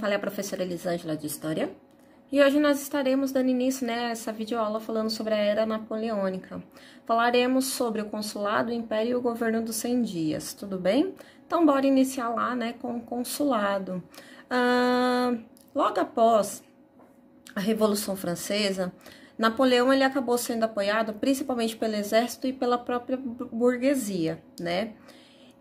fala é a professora Elisângela de História. E hoje nós estaremos dando início, né, a essa videoaula falando sobre a Era Napoleônica. Falaremos sobre o consulado, o império e o governo dos 100 dias, tudo bem? Então, bora iniciar lá, né, com o consulado. Logo após a Revolução Francesa, Napoleão ele acabou sendo apoiado principalmente pelo exército e pela própria burguesia, né?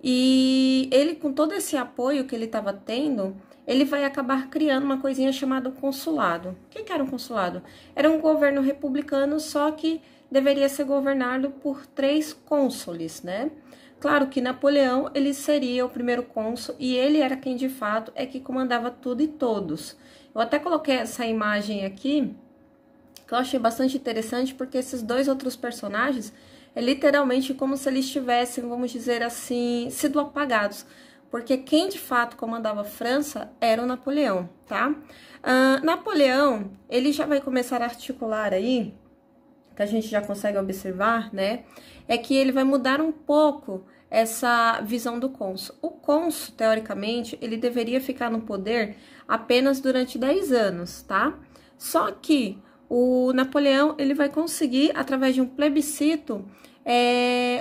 E ele, com todo esse apoio que ele estava tendo, ele vai acabar criando uma coisinha chamada consulado. O que era um consulado? Era um governo republicano, só que deveria ser governado por 3 cônsules, né? Claro que Napoleão, ele seria o primeiro cônsul e ele era quem, de fato, é que comandava tudo e todos. Eu até coloquei essa imagem aqui, que eu achei bastante interessante, porque esses 2 outros personagens é literalmente como se eles tivessem, vamos dizer assim, sido apagados. Porque quem de fato comandava a França era o Napoleão, tá? Napoleão, ele já vai começar a articular aí, que a gente já consegue observar, né? É que ele vai mudar um pouco essa visão do cônsul. O cônsul, teoricamente, ele deveria ficar no poder apenas durante 10 anos, tá? Só que o Napoleão, ele vai conseguir, através de um plebiscito,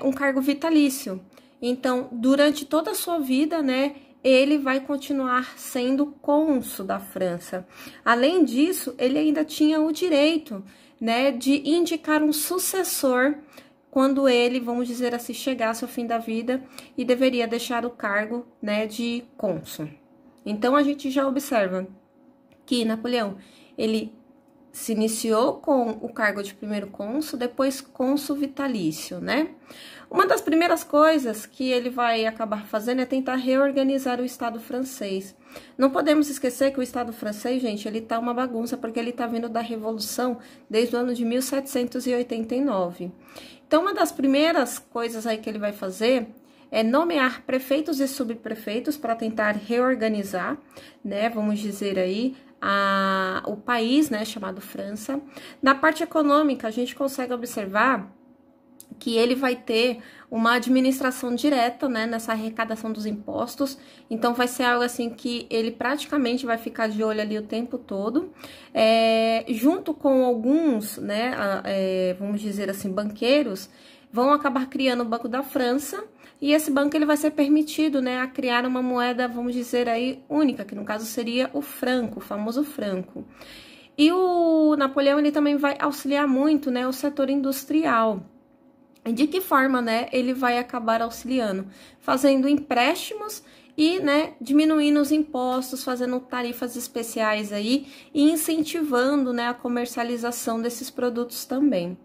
um cargo vitalício. Então, durante toda a sua vida, né, ele vai continuar sendo cônsul da França. Além disso, ele ainda tinha o direito, né, de indicar um sucessor quando ele, vamos dizer assim, chegasse ao fim da vida e deveria deixar o cargo, né, de cônsul. Então, a gente já observa que Napoleão, ele se iniciou com o cargo de primeiro cônsul, depois cônsul vitalício, né? Uma das primeiras coisas que ele vai acabar fazendo é tentar reorganizar o Estado francês. Não podemos esquecer que o Estado francês, gente, ele tá uma bagunça, porque ele tá vindo da Revolução desde o ano de 1789. Então, uma das primeiras coisas aí que ele vai fazer é nomear prefeitos e subprefeitos para tentar reorganizar, né, vamos dizer aí, o país, né, chamado França. Na parte econômica, a gente consegue observar que ele vai ter uma administração direta, né, nessa arrecadação dos impostos. Então, vai ser algo assim que ele praticamente vai ficar de olho ali o tempo todo, junto com alguns, né, vamos dizer assim, banqueiros, vão acabar criando o Banco da França. E esse banco ele vai ser permitido, né, a criar uma moeda, vamos dizer aí, única, que no caso seria o franco, o famoso franco. E o Napoleão ele também vai auxiliar muito, né, o setor industrial. De que forma, né, ele vai acabar auxiliando? Fazendo empréstimos e, né, diminuindo os impostos, fazendo tarifas especiais aí e incentivando, né, a comercialização desses produtos também.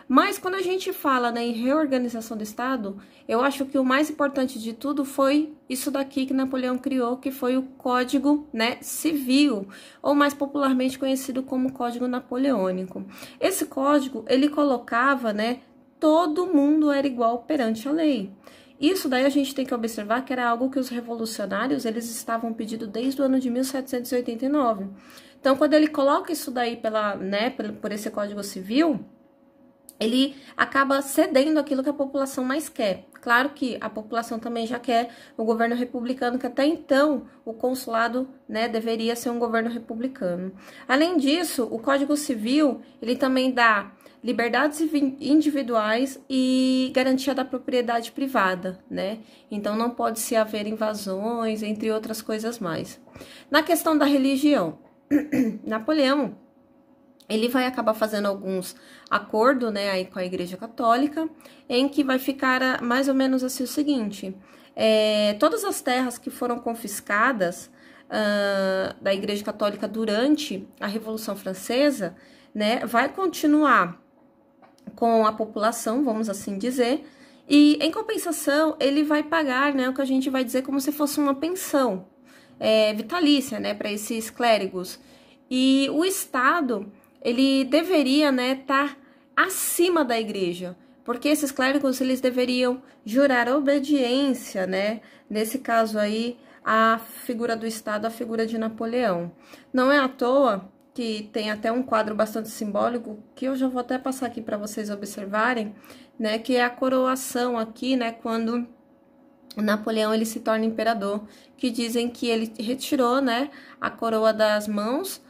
Mas quando a gente fala, né, em reorganização do Estado, eu acho que o mais importante de tudo foi isso daqui que Napoleão criou, que foi o Código, né, Civil, ou mais popularmente conhecido como Código Napoleônico. Esse código, ele colocava, né, todo mundo era igual perante a lei. Isso daí a gente tem que observar que era algo que os revolucionários, eles estavam pedindo desde o ano de 1789. Então, quando ele coloca isso daí por esse Código Civil, ele acaba cedendo aquilo que a população mais quer. Claro que a população também já quer o governo republicano, que até então o consulado, né, deveria ser um governo republicano. Além disso, o Código Civil, ele também dá liberdades individuais e garantia da propriedade privada, né? Então não pode se haver invasões, entre outras coisas mais. Na questão da religião, Napoleão, ele vai acabar fazendo alguns acordos, né, aí com a Igreja Católica, em que vai ficar mais ou menos assim o seguinte: todas as terras que foram confiscadas da Igreja Católica durante a Revolução Francesa, né, vai continuar com a população, vamos assim dizer, e em compensação ele vai pagar, né, o que a gente vai dizer como se fosse uma pensão vitalícia, né, para esses clérigos. E o Estado ele deveria, né, estar acima da igreja, porque esses clérigos, eles deveriam jurar obediência, né, nesse caso aí, a figura do Estado, a figura de Napoleão. Não é à toa que tem até um quadro bastante simbólico, que eu já vou até passar aqui para vocês observarem, né, que é a coroação aqui, né, quando Napoleão ele se torna imperador, que dizem que ele retirou, né, a coroa das mãos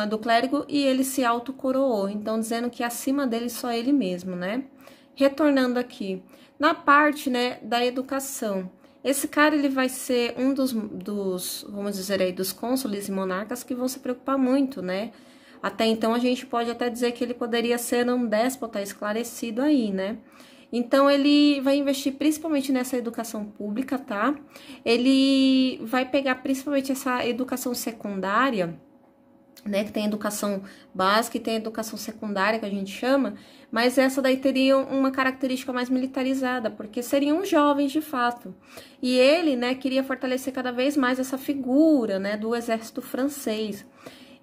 do clérigo e ele se autocoroou, então dizendo que acima dele só ele mesmo, né? Retornando aqui, na parte, né, da educação, esse cara ele vai ser um dos, vamos dizer aí, dos cônsules e monarcas que vão se preocupar muito, né? Até então a gente pode até dizer que ele poderia ser um déspota esclarecido aí, né? Então, ele vai investir principalmente nessa educação pública, tá? Ele vai pegar principalmente essa educação secundária, né? Que tem educação básica e tem educação secundária, que a gente chama, mas essa daí teria uma característica mais militarizada, porque seriam jovens de fato. E ele, né, queria fortalecer cada vez mais essa figura, né, do exército francês.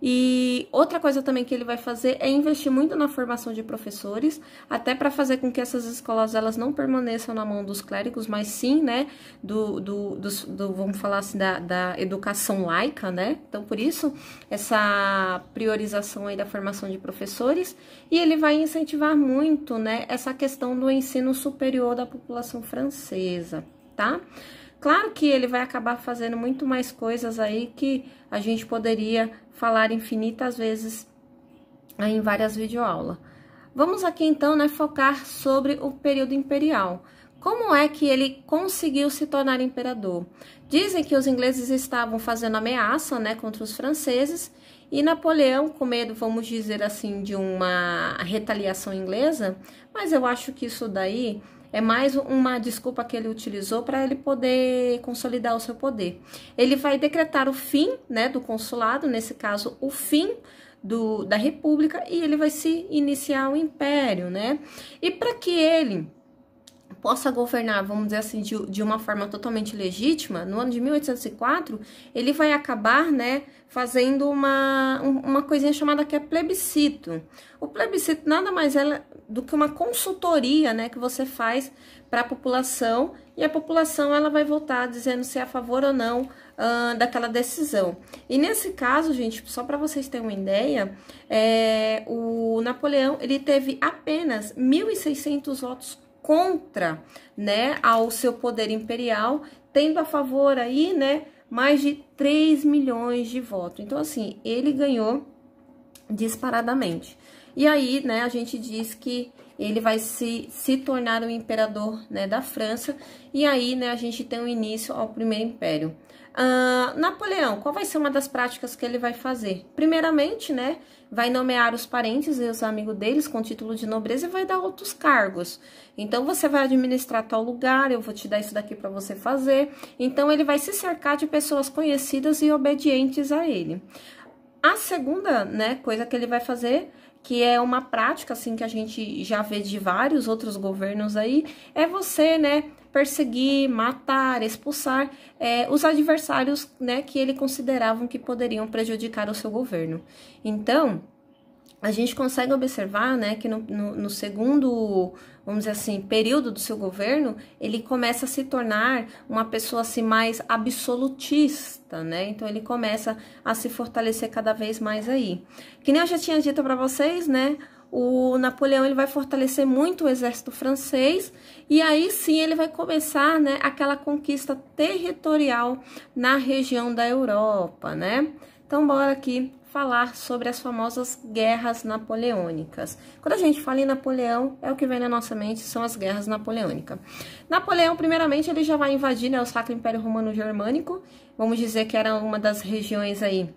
E outra coisa também que ele vai fazer é investir muito na formação de professores, até para fazer com que essas escolas elas não permaneçam na mão dos clérigos, mas sim, né, vamos falar assim, da educação laica, né? Então, por isso, essa priorização aí da formação de professores, e ele vai incentivar muito, né, essa questão do ensino superior da população francesa, tá? Claro que ele vai acabar fazendo muito mais coisas aí que a gente poderia falar infinitas vezes aí em várias videoaulas. Vamos aqui então, né, focar sobre o período imperial. Como é que ele conseguiu se tornar imperador? Dizem que os ingleses estavam fazendo ameaça, né, contra os franceses e Napoleão, com medo, vamos dizer assim, de uma retaliação inglesa, mas eu acho que isso daí é mais uma desculpa que ele utilizou para ele poder consolidar o seu poder. Ele vai decretar o fim, né, do consulado, nesse caso, o fim da república, e ele vai se iniciar o império, né? E para que ele possa governar, vamos dizer assim, de uma forma totalmente legítima, no ano de 1804, ele vai acabar, né, fazendo uma coisinha chamada que é plebiscito. O plebiscito nada mais é do que uma consultoria, né, que você faz para a população, e a população ela vai votar dizendo se é a favor ou não daquela decisão. E nesse caso, gente, só para vocês terem uma ideia, o Napoleão ele teve apenas 1.600 votos contra, né, ao seu poder imperial, tendo a favor aí, né, mais de 3 milhões de votos. Então, assim, ele ganhou disparadamente. E aí, né, a gente diz que ele vai se tornar o imperador, né, da França, e aí, né, a gente tem o início ao primeiro império. Napoleão, qual vai ser uma das práticas que ele vai fazer? Primeiramente, né, vai nomear os parentes e os amigos deles com título de nobreza e vai dar outros cargos. Então, você vai administrar tal lugar, eu vou te dar isso daqui para você fazer. Então, ele vai se cercar de pessoas conhecidas e obedientes a ele. A segunda, né, coisa que ele vai fazer, que é uma prática, assim, que a gente já vê de vários outros governos aí, é você, né, perseguir, matar, expulsar os adversários, né, que ele consideravam que poderiam prejudicar o seu governo. Então, a gente consegue observar, né, que no segundo, vamos dizer assim, período do seu governo, ele começa a se tornar uma pessoa, assim, mais absolutista, né, então ele começa a se fortalecer cada vez mais aí. Que nem eu já tinha dito para vocês, né, o Napoleão ele vai fortalecer muito o exército francês e aí sim ele vai começar, né, aquela conquista territorial na região da Europa, né? Então bora aqui falar sobre as famosas guerras napoleônicas. Quando a gente fala em Napoleão, é o que vem na nossa mente, são as guerras napoleônicas. Napoleão, primeiramente, ele já vai invadir, né, o Sacro Império Romano Germânico, vamos dizer que era uma das regiões aí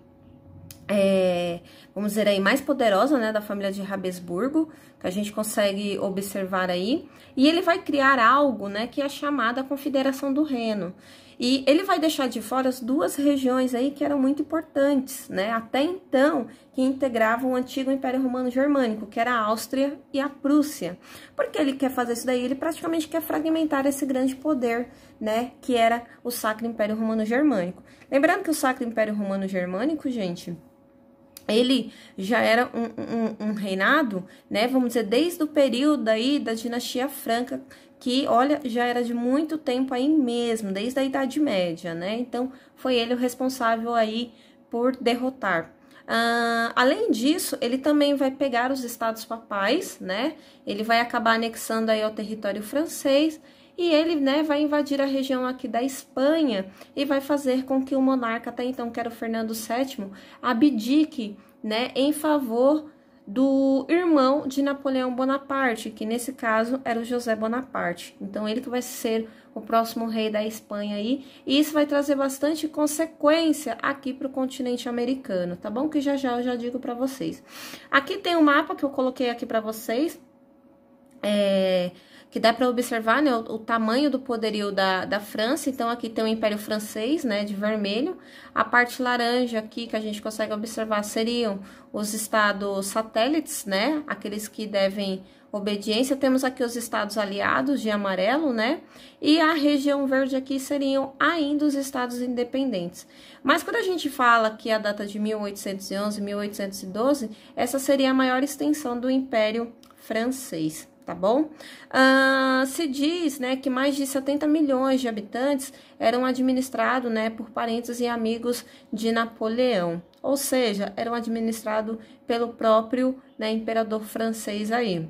vamos dizer aí, mais poderosa, né, da família de Habsburgo, que a gente consegue observar aí, e ele vai criar algo, né, que é chamada Confederação do Reno, e ele vai deixar de fora as duas regiões aí que eram muito importantes, né, até então, que integravam o antigo Império Romano Germânico, que era a Áustria e a Prússia. Por que ele quer fazer isso daí? Ele praticamente quer fragmentar esse grande poder, né, que era o Sacro Império Romano Germânico. Lembrando que o Sacro Império Romano Germânico, gente, ele já era um reinado, né, vamos dizer, desde o período aí da dinastia franca, que, olha, já era de muito tempo aí mesmo, desde a Idade Média, né, então foi ele o responsável aí por derrotar. Além disso, ele também vai pegar os estados papais, né, ele vai acabar anexando aí ao território francês, e ele, né, vai invadir a região aqui da Espanha e vai fazer com que o monarca até então, que era o Fernando VII, abdique, né, em favor do irmão de Napoleão Bonaparte, que nesse caso era o José Bonaparte. Então, ele que vai ser o próximo rei da Espanha aí, e isso vai trazer bastante consequência aqui para o continente americano, tá bom? Que já eu já digo para vocês. Aqui tem um mapa que eu coloquei aqui para vocês, que dá para observar, né, o tamanho do poderio da França. Então, aqui tem o Império Francês, né, de vermelho. A parte laranja aqui que a gente consegue observar seriam os estados satélites, né, aqueles que devem obediência. Temos aqui os estados aliados de amarelo, né, e a região verde aqui seriam ainda os estados independentes. Mas quando a gente fala que a data de 1811, 1812, essa seria a maior extensão do Império Francês. Tá bom? Se diz, né, que mais de 70 milhões de habitantes eram administrados, né, por parentes e amigos de Napoleão. Ou seja, eram administrados pelo próprio, né, imperador francês aí.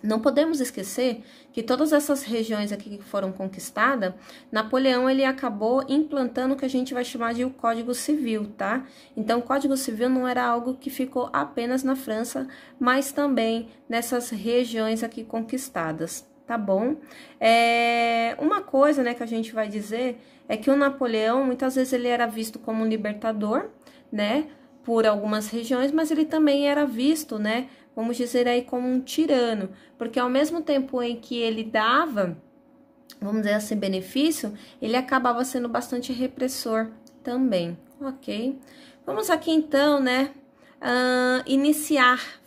Não podemos esquecer que todas essas regiões aqui que foram conquistadas, Napoleão ele acabou implantando o que a gente vai chamar de o Código Civil, tá? Então, o Código Civil não era algo que ficou apenas na França, mas também nessas regiões aqui conquistadas, tá bom? Uma coisa, né, que a gente vai dizer é que o Napoleão, muitas vezes ele era visto como um libertador, né, por algumas regiões, mas ele também era visto, né, vamos dizer aí, como um tirano, porque ao mesmo tempo em que ele dava, vamos dizer assim, benefício, ele acabava sendo bastante repressor também, ok? Vamos aqui então, né,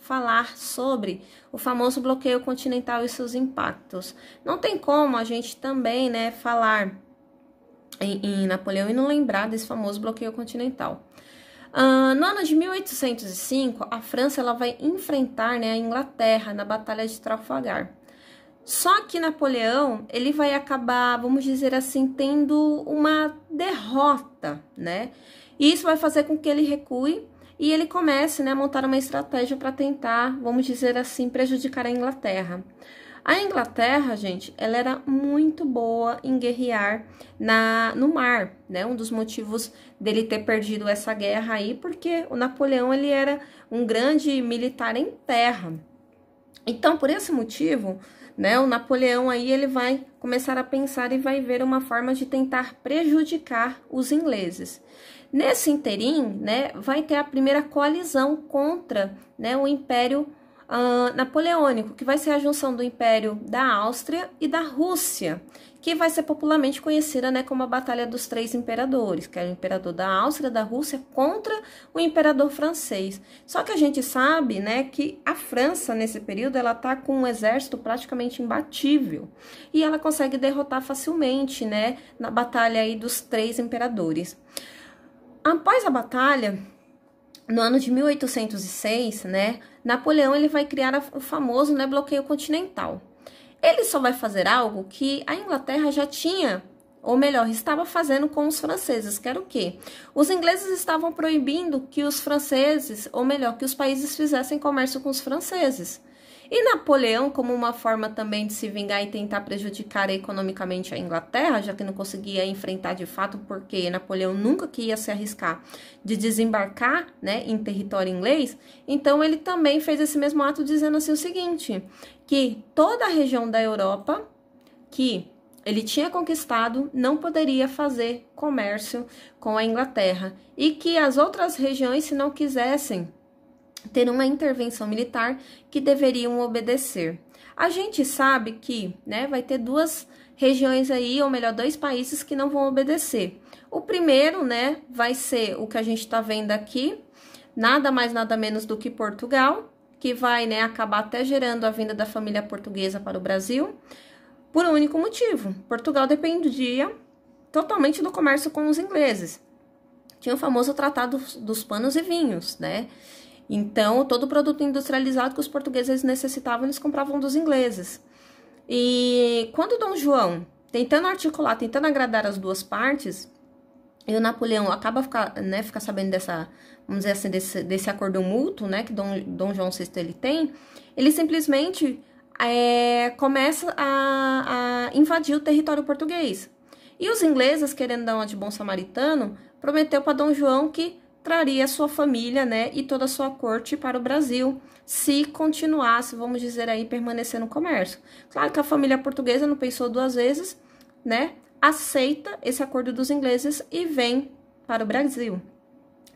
falar sobre o famoso bloqueio continental e seus impactos. Não tem como a gente também, né, falar em Napoleão e não lembrar desse famoso bloqueio continental. No ano de 1805, a França ela vai enfrentar, né, a Inglaterra na Batalha de Trafalgar. Só que Napoleão ele vai acabar, vamos dizer assim, tendo uma derrota, né? E isso vai fazer com que ele recue e ele comece, né, a montar uma estratégia para tentar, vamos dizer assim, prejudicar a Inglaterra. A Inglaterra, gente, ela era muito boa em guerrear no mar, né? Um dos motivos dele ter perdido essa guerra aí, porque o Napoleão, ele era um grande militar em terra. Então, por esse motivo, né, o Napoleão aí, ele vai começar a pensar e vai ver uma forma de tentar prejudicar os ingleses. Nesse interim, né, vai ter a primeira coalizão contra, né, o Império Napoleônico, que vai ser a junção do Império da Áustria e da Rússia, que vai ser popularmente conhecida, né, como a Batalha dos Três Imperadores, que é o imperador da Áustria, da Rússia, contra o imperador francês. Só que a gente sabe, né, que a França, nesse período, ela tá com um exército praticamente imbatível, e ela consegue derrotar facilmente, né, na Batalha aí dos Três Imperadores. Após a batalha, no ano de 1806, né, Napoleão ele vai criar o famoso, né, bloqueio continental. Ele só vai fazer algo que a Inglaterra já tinha, ou melhor, estava fazendo com os franceses, que era o quê? Os ingleses estavam proibindo que os franceses, ou melhor, que os países fizessem comércio com os franceses. E Napoleão, como uma forma também de se vingar e tentar prejudicar economicamente a Inglaterra, já que não conseguia enfrentar de fato, porque Napoleão nunca queria se arriscar de desembarcar, né, em território inglês, então ele também fez esse mesmo ato dizendo assim o seguinte, que toda a região da Europa que ele tinha conquistado não poderia fazer comércio com a Inglaterra e que as outras regiões, se não quisessem ter uma intervenção militar, que deveriam obedecer. A gente sabe que, né, vai ter duas regiões aí, ou melhor, dois países que não vão obedecer. O primeiro, né, vai ser o que a gente está vendo aqui, nada mais, nada menos do que Portugal, que vai, né, acabar até gerando a vinda da família portuguesa para o Brasil, por um único motivo. Portugal dependia totalmente do comércio com os ingleses. Tinha o famoso Tratado dos Panos e Vinhos, né? Então, todo produto industrializado que os portugueses necessitavam, eles compravam dos ingleses. E quando Dom João, tentando articular, tentando agradar as duas partes, e o Napoleão acaba ficar sabendo dessa, vamos dizer assim, desse acordo mútuo, né, que Dom João VI ele tem, ele simplesmente começa a invadir o território português. E os ingleses, querendo dar uma de bom samaritano, prometeu para Dom João que traria sua família, né, e toda a sua corte para o Brasil, se continuasse, vamos dizer aí, permanecer no comércio. Claro que a família portuguesa não pensou duas vezes, né, aceita esse acordo dos ingleses e vem para o Brasil.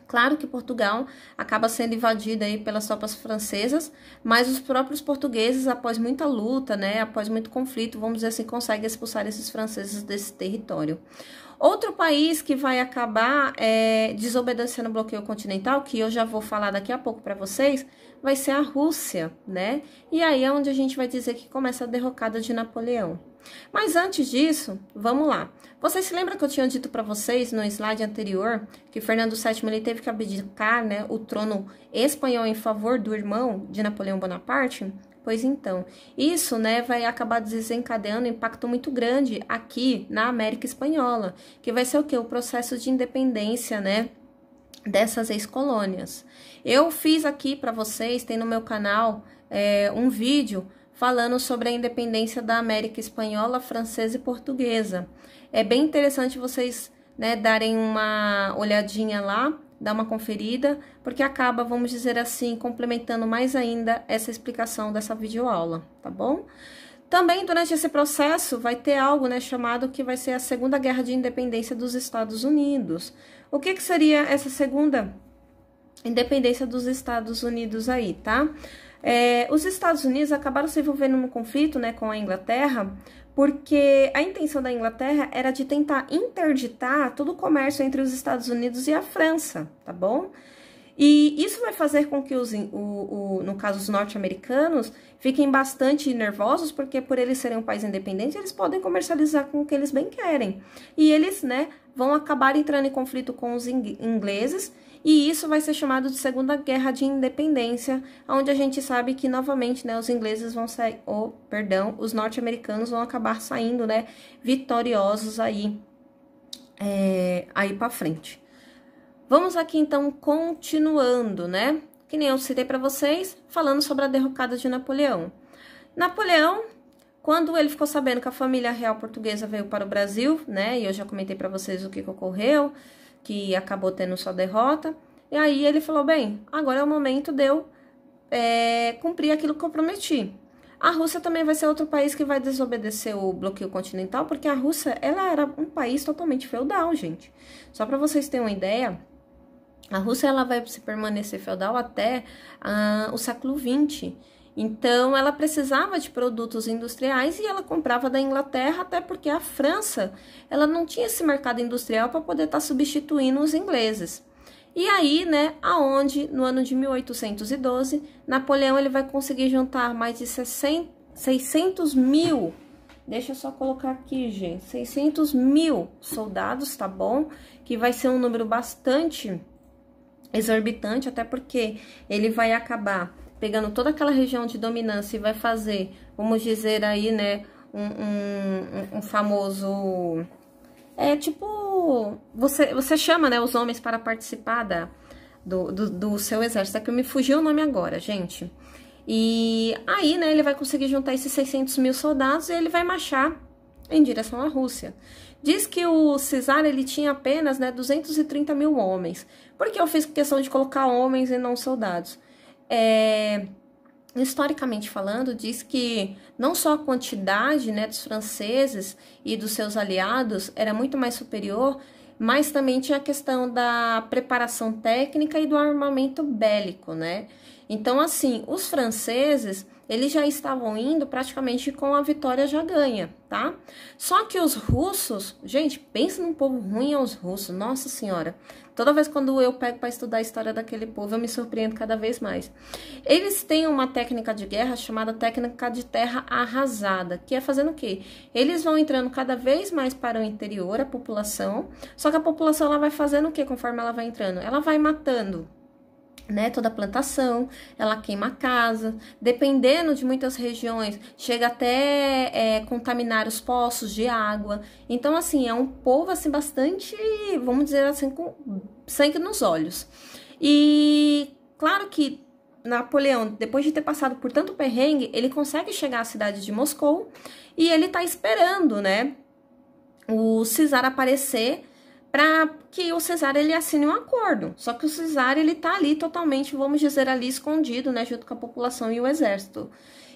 Claro que Portugal acaba sendo invadida aí pelas tropas francesas, mas os próprios portugueses, após muita luta, né, após muito conflito, vamos dizer assim, conseguem expulsar esses franceses desse território. Outro país que vai acabar desobedecendo o bloqueio continental, que eu já vou falar daqui a pouco para vocês, vai ser a Rússia, né? E aí é onde a gente vai dizer que começa a derrocada de Napoleão. Mas antes disso, vamos lá. Vocês se lembram que eu tinha dito para vocês no slide anterior que Fernando VII ele teve que abdicar, né, o trono espanhol em favor do irmão de Napoleão Bonaparte? Pois então, isso, né, vai acabar desencadeando um impacto muito grande aqui na América Espanhola, que vai ser o quê? O processo de independência, né, dessas ex-colônias. Eu fiz aqui para vocês, tem no meu canal um vídeo falando sobre a independência da América Espanhola, Francesa e Portuguesa. É bem interessante vocês, né, darem uma olhadinha lá, dar uma conferida, porque acaba, vamos dizer assim, complementando mais ainda essa explicação dessa videoaula, tá bom? Também, durante esse processo, vai ter algo, né, chamado que vai ser a Segunda Guerra de Independência dos Estados Unidos. O que seria essa segunda independência dos Estados Unidos aí, tá? Os Estados Unidos acabaram se envolvendo no conflito, né, com a Inglaterra, porque a intenção da Inglaterra era de tentar interditar todo o comércio entre os Estados Unidos e a França, tá bom? E isso vai fazer com que, no caso, os norte-americanos fiquem bastante nervosos, porque por eles serem um país independente, eles podem comercializar com o que eles bem querem. E eles, né, vão acabar entrando em conflito com os ingleses, e isso vai ser chamado de Segunda Guerra de Independência, onde a gente sabe que, novamente, né, os ingleses vão sair, os norte-americanos vão acabar saindo, né, vitoriosos aí para frente. Vamos aqui, então, continuando, né, que nem eu citei para vocês, falando sobre a derrocada de Napoleão. Napoleão, quando ele ficou sabendo que a família real portuguesa veio para o Brasil, né, e eu já comentei para vocês o que ocorreu, que acabou tendo sua derrota, e aí ele falou, bem, agora é o momento de eu cumprir aquilo que eu prometi. A Rússia também vai ser outro país que vai desobedecer o bloqueio continental, porque a Rússia, ela era um país totalmente feudal, gente. Só para vocês terem uma ideia, a Rússia, ela vai permanecer feudal até o século XX. Então, ela precisava de produtos industriais e ela comprava da Inglaterra, até porque a França, ela não tinha esse mercado industrial para poder estar substituindo os ingleses. E aí, né, aonde no ano de 1812, Napoleão ele vai conseguir juntar mais de 600 mil, deixa eu só colocar aqui, gente, 600 mil soldados, tá bom? Que vai ser um número bastante exorbitante, até porque ele vai acabar pegando toda aquela região de dominância e vai fazer, vamos dizer aí, né, um famoso... tipo, você chama, né, os homens para participar do seu exército. É que me fugiu o nome agora, gente. E aí, né, ele vai conseguir juntar esses 600 mil soldados e ele vai marchar em direção à Rússia. Diz que o Czar, ele tinha apenas, né, 230 mil homens. Por que eu fiz questão de colocar homens e não soldados? Historicamente falando, diz que não só a quantidade, né, dos franceses e dos seus aliados era muito mais superior, mas também tinha a questão da preparação técnica e do armamento bélico, né? Então, assim, os franceses, eles já estavam indo praticamente com a vitória já ganha, tá? Só que os russos, gente, pensa num povo ruim aos russos, nossa senhora. Toda vez quando eu pego para estudar a história daquele povo, eu me surpreendo cada vez mais. Eles têm uma técnica de guerra chamada técnica de terra arrasada, que é fazendo o quê? Eles vão entrando cada vez mais para o interior, a população, só que a população ela vai fazendo o quê conforme ela vai entrando? Ela vai matando, né, toda a plantação, ela queima a casa, dependendo de muitas regiões, chega até contaminar os poços de água. Então, assim, é um povo, assim, bastante, vamos dizer assim, com sangue nos olhos. E, claro que Napoleão, depois de ter passado por tanto perrengue, ele consegue chegar à cidade de Moscou e ele tá esperando, né, o czar aparecer para que o czar ele assine um acordo. Só que o czar ele tá ali totalmente, vamos dizer, ali escondido, né, junto com a população e o exército.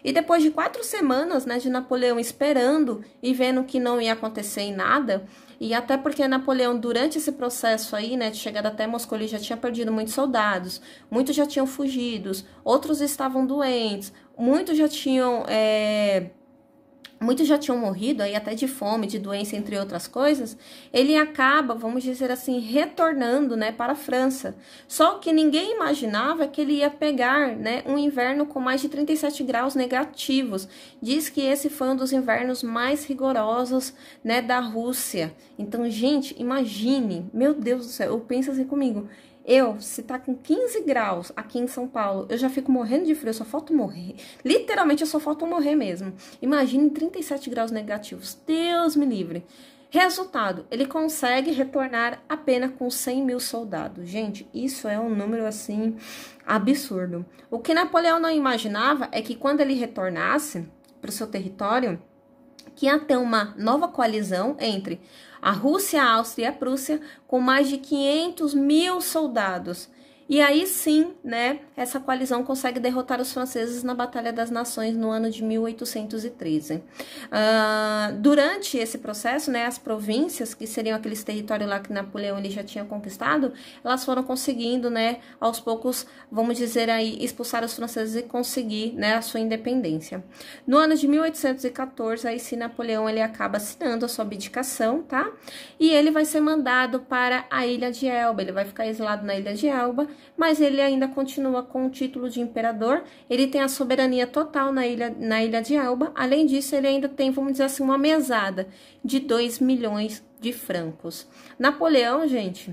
E depois de 4 semanas, né, de Napoleão esperando e vendo que não ia acontecer em nada, e até porque Napoleão, durante esse processo aí, né, de chegada até Moscou, ele já tinha perdido muitos soldados, muitos já tinham fugido, outros estavam doentes, muitos já tinham morrido aí até de fome, de doença, entre outras coisas, ele acaba, vamos dizer assim, retornando, né, para a França. Só que ninguém imaginava que ele ia pegar, né, um inverno com mais de 37 graus negativos. Diz que esse foi um dos invernos mais rigorosos, né, da Rússia. Então, gente, imagine, meu Deus do céu, eu penso assim comigo, se tá com 15 graus aqui em São Paulo, eu já fico morrendo de frio, eu só falta morrer. Literalmente, eu só falta morrer mesmo. Imagine 37 graus negativos. Deus me livre. Resultado, ele consegue retornar apenas com 100 mil soldados. Gente, isso é um número, assim, absurdo. O que Napoleão não imaginava é que quando ele retornasse para o seu território, que ia ter uma nova coalizão entre a Rússia, a Áustria e a Prússia, com mais de 500 mil soldados. E aí sim, né, essa coalizão consegue derrotar os franceses na Batalha das Nações no ano de 1813. Durante esse processo, né, as províncias, que seriam aqueles territórios lá que Napoleão ele já tinha conquistado, elas foram conseguindo, né, aos poucos, vamos dizer aí, expulsar os franceses e conseguir, né, a sua independência. No ano de 1814, aí sim, Napoleão ele acaba assinando a sua abdicação, tá? E ele vai ser mandado para a Ilha de Elba, ele vai ficar exilado na Ilha de Elba, mas ele ainda continua com o título de imperador, ele tem a soberania total na ilha de Elba, além disso ele ainda tem, vamos dizer assim, uma mesada de 2 milhões de francos. Napoleão, gente,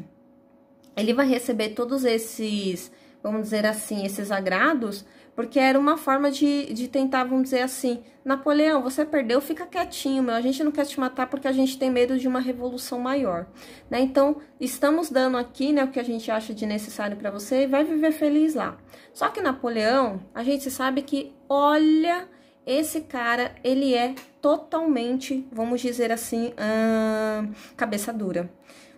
ele vai receber todos esses, vamos dizer assim, esses agrados, porque era uma forma de tentar, vamos dizer assim, Napoleão, você perdeu, fica quietinho, meu, a gente não quer te matar porque a gente tem medo de uma revolução maior, né? Então, estamos dando aqui, né, o que a gente acha de necessário para você e vai viver feliz lá. Só que Napoleão, a gente sabe que, olha, esse cara, ele é totalmente, vamos dizer assim, cabeça dura.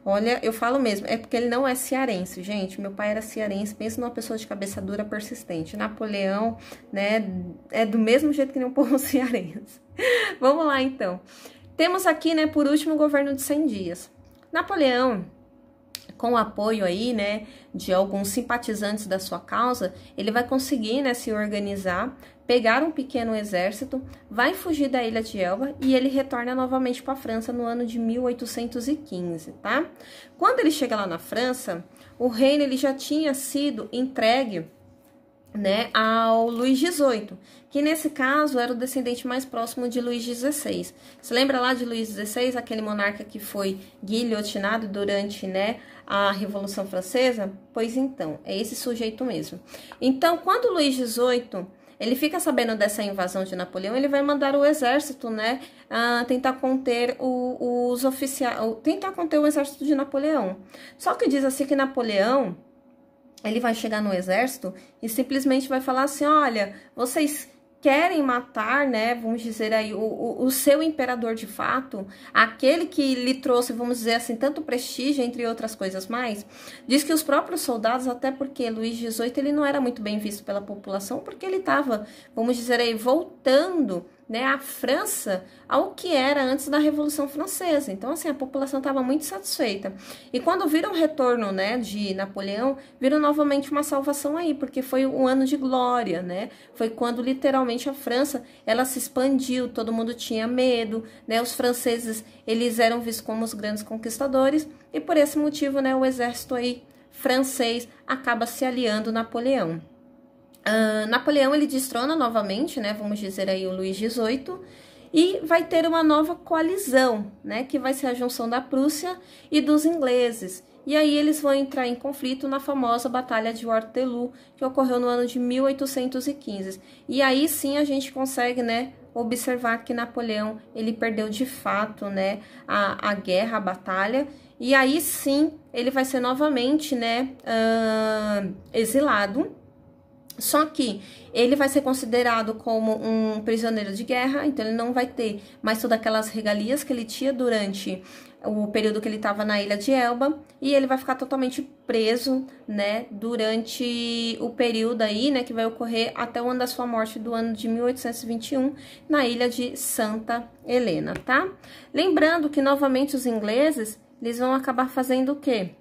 Olha, eu falo mesmo, é porque ele não é cearense, gente. Meu pai era cearense, pensa numa pessoa de cabeça dura persistente. Napoleão, né, é do mesmo jeito que nem um povo cearense. Vamos lá, então. Temos aqui, né, por último, o governo de 100 dias. Napoleão, com o apoio aí, né, de alguns simpatizantes da sua causa, ele vai conseguir, né, se organizar, pegar um pequeno exército, vai fugir da Ilha de Elba e ele retorna novamente para a França no ano de 1815, tá? Quando ele chega lá na França, o reino ele já tinha sido entregue, né, ao Luís XVIII, que nesse caso era o descendente mais próximo de Luís XVI. Você lembra lá de Luís XVI, aquele monarca que foi guilhotinado durante, né, a Revolução Francesa? Pois então, é esse sujeito mesmo. Então, quando Luís XVIII ele fica sabendo dessa invasão de Napoleão, ele vai mandar o exército, né, tentar conter os oficiais, tentar conter o exército de Napoleão. Só que diz assim que Napoleão ele vai chegar no exército e simplesmente vai falar assim, olha, vocês querem matar, né, vamos dizer aí, o seu imperador de fato, aquele que lhe trouxe, vamos dizer assim, tanto prestígio, entre outras coisas mais. Diz que os próprios soldados, até porque Luís XVIII, ele não era muito bem visto pela população, porque ele estava, vamos dizer aí, voltando, né, a França ao que era antes da Revolução Francesa. Então, assim, a população estava muito satisfeita. E quando viram o retorno, né, de Napoleão, viram novamente uma salvação aí, porque foi um ano de glória, né? Foi quando, literalmente, a França, ela se expandiu, todo mundo tinha medo, né? Os franceses, eles eram vistos como os grandes conquistadores, e por esse motivo, né, o exército aí francês acaba se aliando a Napoleão. Napoleão ele destrona novamente, né, vamos dizer aí o Luís XVIII, e vai ter uma nova coalizão, né, que vai ser a junção da Prússia e dos ingleses. E aí eles vão entrar em conflito na famosa Batalha de Waterloo, que ocorreu no ano de 1815. E aí sim a gente consegue, né, observar que Napoleão ele perdeu de fato, né, a guerra, a batalha. E aí sim ele vai ser novamente, né, exilado. Só que ele vai ser considerado como um prisioneiro de guerra, então ele não vai ter mais todas aquelas regalias que ele tinha durante o período que ele estava na ilha de Elba, e ele vai ficar totalmente preso, né, durante o período aí, né, que vai ocorrer até o ano da sua morte, do ano de 1821, na ilha de Santa Helena, tá? Lembrando que, novamente, os ingleses, eles vão acabar fazendo o quê?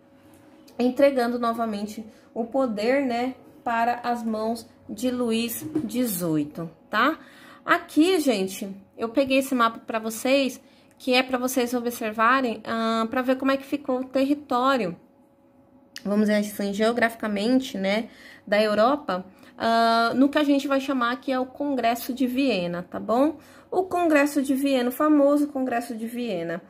Entregando novamente o poder, né, para as mãos de Luís XVIII, tá? Aqui, gente, eu peguei esse mapa para vocês, que é para vocês observarem, para ver como é que ficou o território, vamos dizer assim, geograficamente, né, da Europa, no que a gente vai chamar que é o Congresso de Viena, tá bom? O Congresso de Viena, o famoso Congresso de Viena.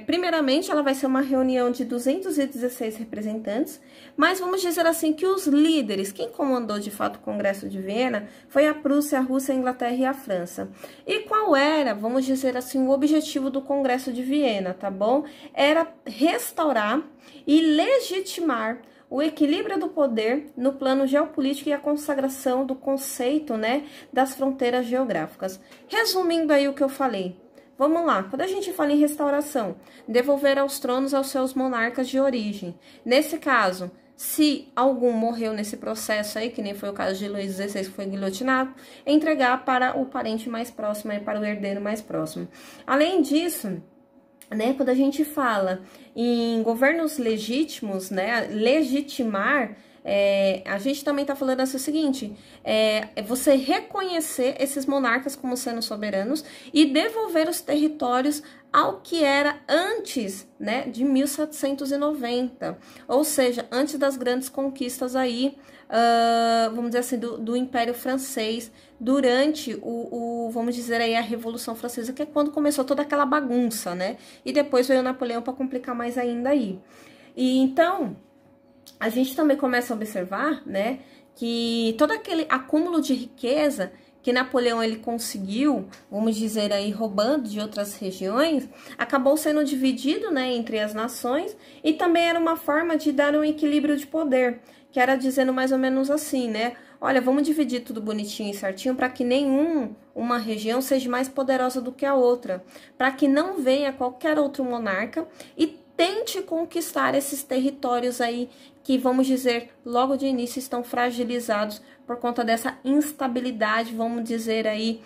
Primeiramente, ela vai ser uma reunião de 216 representantes, mas vamos dizer assim que os líderes, quem comandou de fato o Congresso de Viena, foi a Prússia, a Rússia, a Inglaterra e a França. E qual era, vamos dizer assim, o objetivo do Congresso de Viena, tá bom? Era restaurar e legitimar o equilíbrio do poder no plano geopolítico e a consagração do conceito, né, das fronteiras geográficas. Resumindo aí o que eu falei, vamos lá, quando a gente fala em restauração, devolver aos tronos aos seus monarcas de origem. Nesse caso, se algum morreu nesse processo aí, que nem foi o caso de Luís XVI, que foi guilhotinado, entregar para o parente mais próximo, aí, para o herdeiro mais próximo. Além disso, né, quando a gente fala em governos legítimos, né, legitimar, a gente também está falando assim, o seguinte, você reconhecer esses monarcas como sendo soberanos e devolver os territórios ao que era antes, né, de 1790, ou seja, antes das grandes conquistas aí, vamos dizer assim, do Império Francês, durante vamos dizer aí, a Revolução Francesa, que é quando começou toda aquela bagunça, né, e depois veio o Napoleão para complicar mais ainda aí. E então, a gente também começa a observar, né, que todo aquele acúmulo de riqueza que Napoleão ele conseguiu, vamos dizer aí, roubando de outras regiões, acabou sendo dividido, né, entre as nações, e também era uma forma de dar um equilíbrio de poder, que era dizendo mais ou menos assim, né, olha, vamos dividir tudo bonitinho e certinho para que uma região seja mais poderosa do que a outra, para que não venha qualquer outro monarca e tente conquistar esses territórios aí que, vamos dizer, logo de início estão fragilizados por conta dessa instabilidade, vamos dizer aí,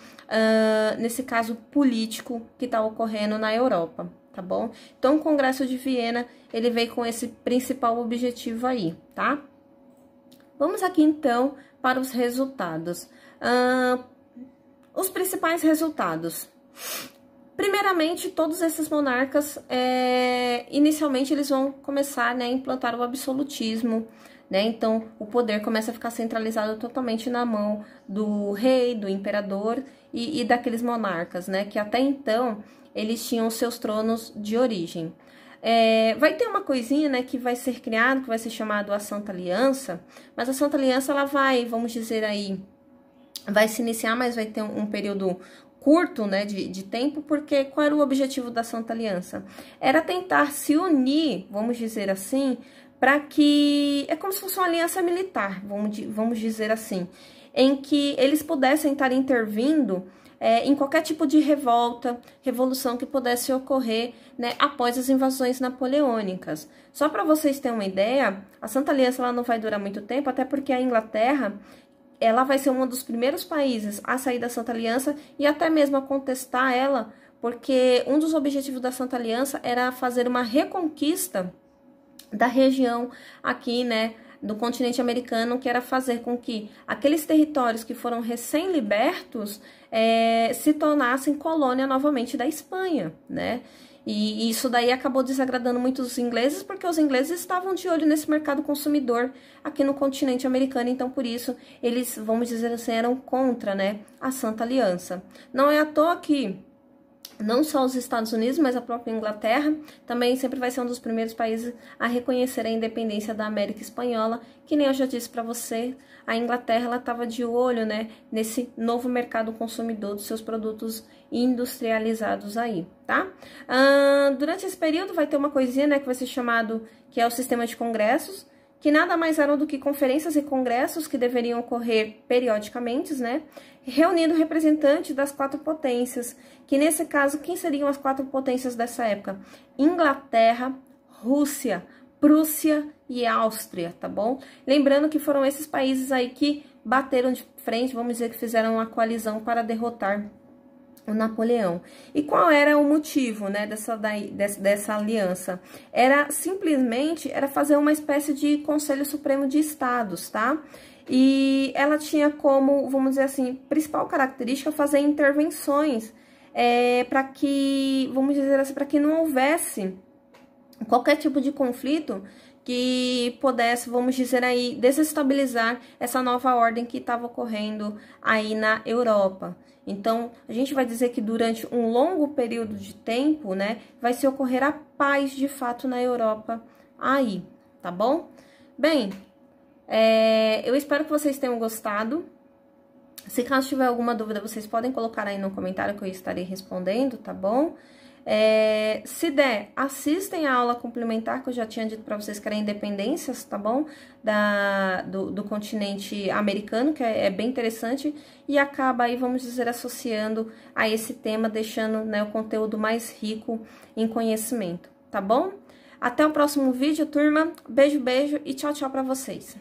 nesse caso político que está ocorrendo na Europa, tá bom? Então, o Congresso de Viena, ele veio com esse principal objetivo aí, tá? Vamos aqui, então, para os resultados. Os principais resultados. Primeiramente, todos esses monarcas, inicialmente, eles vão começar, né, a implantar o absolutismo, né? Então, o poder começa a ficar centralizado totalmente na mão do rei, do imperador e daqueles monarcas, né? Que até então, eles tinham seus tronos de origem. Vai ter uma coisinha, né, que vai ser criado, que vai ser chamado a Santa Aliança, mas a Santa Aliança, ela vai, vamos dizer aí, vai se iniciar, mas vai ter um período curto, né, de tempo, porque qual era o objetivo da Santa Aliança? Era tentar se unir, vamos dizer assim, para que, é como se fosse uma aliança militar, vamos dizer assim, em que eles pudessem estar intervindo em qualquer tipo de revolução que pudesse ocorrer, né, após as invasões napoleônicas. Só para vocês terem uma ideia, a Santa Aliança ela não vai durar muito tempo, até porque a Inglaterra ela vai ser um dos primeiros países a sair da Santa Aliança e até mesmo a contestar ela, porque um dos objetivos da Santa Aliança era fazer uma reconquista da região aqui, né, do continente americano, que era fazer com que aqueles territórios que foram recém-libertos se tornassem colônia novamente da Espanha, né? E isso daí acabou desagradando muito os ingleses, porque os ingleses estavam de olho nesse mercado consumidor aqui no continente americano, então por isso eles, vamos dizer assim, eram contra, né, a Santa Aliança. Não é à toa que não só os Estados Unidos, mas a própria Inglaterra também sempre vai ser um dos primeiros países a reconhecer a independência da América Espanhola, que nem eu já disse para você, a Inglaterra ela estava de olho, né, nesse novo mercado consumidor dos seus produtos industrializados aí, tá? Durante esse período vai ter uma coisinha, né, que vai ser chamado, que é o sistema de congressos, que nada mais eram do que conferências e congressos que deveriam ocorrer periodicamente, né? Reunindo representantes das 4 potências, que nesse caso, quem seriam as 4 potências dessa época? Inglaterra, Rússia, Prússia e Áustria, tá bom? Lembrando que foram esses países aí que bateram de frente, vamos dizer que fizeram uma coalizão para derrotar o Napoleão. E qual era o motivo, né, dessa aliança? Era simplesmente fazer uma espécie de Conselho Supremo de Estados, tá? E ela tinha como, vamos dizer assim, principal característica fazer intervenções para que, vamos dizer assim, para que não houvesse qualquer tipo de conflito que pudesse, vamos dizer aí, desestabilizar essa nova ordem que estava ocorrendo aí na Europa. Então, a gente vai dizer que durante um longo período de tempo, né, vai se ocorrer a paz de fato na Europa aí, tá bom? Bem, eu espero que vocês tenham gostado. Se caso tiver alguma dúvida, vocês podem colocar aí no comentário que eu estarei respondendo, tá bom? Se der, assistem a aula complementar que eu já tinha dito para vocês que era independências, tá bom? Do continente americano, que é bem interessante e acaba aí, vamos dizer, associando a esse tema, deixando, né, o conteúdo mais rico em conhecimento, tá bom? Até o próximo vídeo, turma. Beijo, beijo e tchau, tchau para vocês.